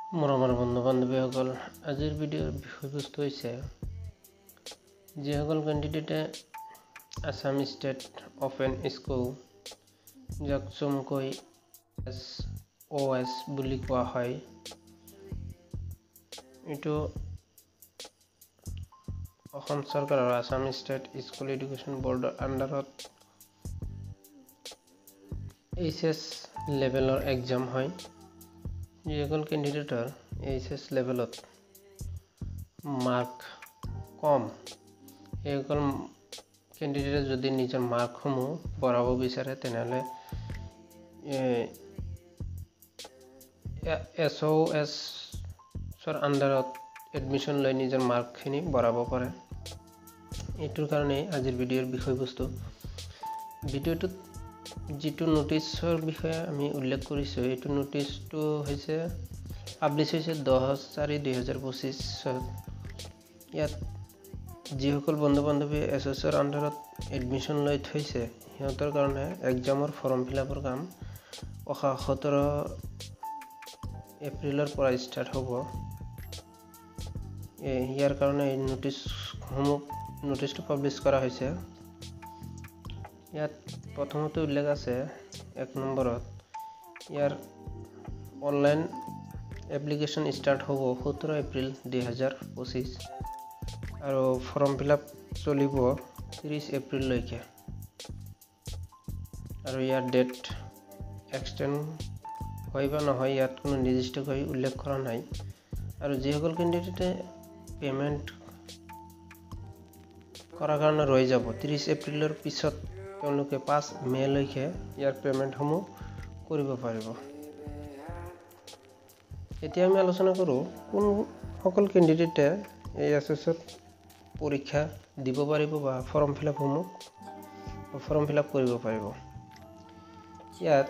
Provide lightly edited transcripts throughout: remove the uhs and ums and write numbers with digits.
মৰমৰ বন্ধু বান্ধৱীসকল, আজিৰ ভিডিঅ'ৰ বিষয়বস্তু হৈছে যিসকল কেণ্ডিডেটে আছাম ষ্টেট অপেন স্কুল, যাক চমুকৈ SOS বুলি কোৱা হয়, এইটো অসম চৰকাৰৰ আছাম ষ্টেট স্কুল এডুকেশ্যন বৰ্ডৰ আণ্ডাৰত HS লেভেলৰ এক্সাম হয়। যিসকল কেণ্ডিডেটৰ HS লেভেলত মাৰ্ক কম, সেইসকল কেণ্ডিডেটে যদি নিজৰ মাৰ্কসমূহ বঢ়াব বিচাৰে তেনেহ'লে SOSৰ আণ্ডাৰত এডমিশ্যন লৈ নিজৰ মাৰ্কখিনি বঢ়াব পাৰে। এইটোৰ কাৰণেই আজিৰ ভিডিঅ'ৰ বিষয়বস্তু। ভিডিঅ'টোত যিটো নোটিছৰ বিষয়ে আমি উল্লেখ কৰিছোঁ, এইটো নোটিছটো হৈছে পাব্লিছ হৈছে 10/4/2025। ইয়াত যিসকল বন্ধু বান্ধৱী SOSৰ আণ্ডাৰত এডমিশ্যন লৈ থৈছে, সিহঁতৰ কাৰণে এক্সামৰ ফৰ্ম ফিলআপৰ কাম অহা 17 এপ্ৰিলৰ পৰা ষ্টাৰ্ট হ'ব। ইয়াৰ কাৰণে এই নোটিছটো পাব্লিছ কৰা হৈছে। ইয়াত প্ৰথমতে উল্লেখ আছে 1 নম্বৰত, ইয়াৰ অনলাইন এপ্লিকেশ্যন ষ্টাৰ্ট হ'ব 17 এপ্ৰিল 2025 আৰু ফৰ্ম ফিলআপ চলিব 30 এপ্ৰিললৈকে। আৰু ইয়াৰ ডেট এক্সটেণ্ড হয় বা নহয়, ইয়াত কোনো নিৰ্দিষ্টকৈ উল্লেখ কৰা নাই। আৰু যিসকল কেণ্ডিডেটে পে'মেণ্ট কৰাৰ কাৰণে ৰৈ যাব, 30 এপ্ৰিলৰ পিছত তেওঁলোকে 5 মে'লৈকে ইয়াৰ পে'মেণ্টসমূহ কৰিব পাৰিব। এতিয়া আমি আলোচনা কৰোঁ কোনসকল কেণ্ডিডেটে এই SOSত পৰীক্ষা দিব পাৰিব বা ফৰ্ম ফিলআপ কৰিব পাৰিব। ইয়াত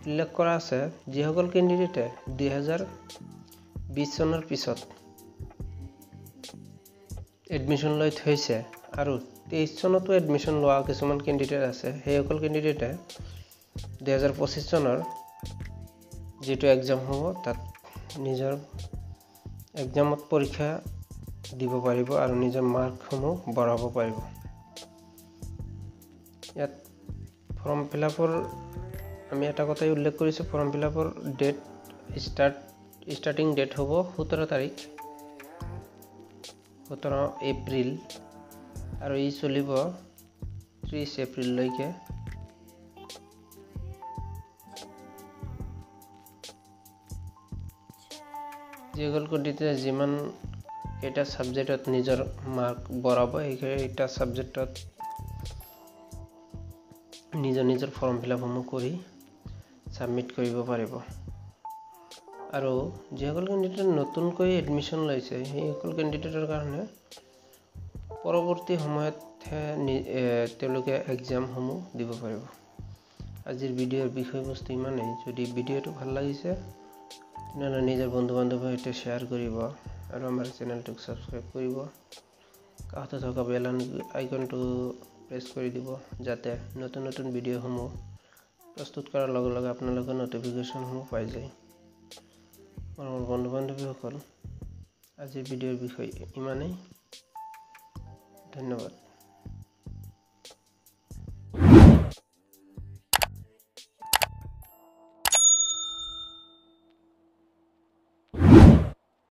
উল্লেখ কৰা আছে যিসকল কেণ্ডিডেটে 2020 চনৰ পিছত এডমিশ্যন লৈ থৈছে আৰু 23 চনতো এডমিশ্যন লোৱা কিছুমান কেণ্ডিডেট আছে, সেইসকল কেণ্ডিডেটে 2025 চনৰ যিটো এক্সাম হ'ব তাত নিজৰ এক্সামত পৰীক্ষা দিব পাৰিব আৰু নিজৰ মাৰ্কসমূহ বঢ়াব পাৰিব। ইয়াত ফৰ্ম ফিলআপৰ আমি এটা কথাই উল্লেখ কৰিছোঁ, ফৰ্ম ফিলআপৰ ষ্টাৰ্টিং ডেট হ'ব 17 এপ্ৰিল আৰু ই চলিব 30 এপ্ৰিললৈকে। যিসকল কেণ্ডিডেটে যিমান কেইটা ছাবজেক্টত নিজৰ মাৰ্ক বঢ়াব, সেইকেইটা ছাবজেক্টত নিজৰ ফৰ্ম ফিলআপসমূহ কৰি ছাবমিট কৰিব পাৰিব। আৰু যিসকল কেণ্ডিডেট নতুনকৈ এডমিশ্যন লৈছে, সেইসকল কেণ্ডিডেটৰ কাৰণে পৰৱৰ্তী সময়তহে তেওঁলোকে এক্সামসমূহ দিব পাৰিব। আজিৰ ভিডিঅ'ৰ বিষয়বস্তু ইমানেই। যদি ভিডিঅ'টো ভাল লাগিছে তেনেহ'লে নিজৰ বন্ধু বান্ধৱীৰ সৈতে শ্বেয়াৰ কৰিব আৰু আমাৰ চেনেলটোক ছাবস্ক্ৰাইব কৰিব। কাষতে থকা বেল আইকনটো প্ৰেছ কৰি দিব, যাতে নতুন নতুন ভিডিঅ'সমূহ প্ৰস্তুত কৰাৰ লগে লগে আপোনালোকে নটিফিকেশ্যনসমূহ পাই যায়। মোৰ বন্ধু বান্ধৱীসকল, আজিৰ ভিডিঅ'ৰ বিষয় ইমানেই। ধন্যবাদ।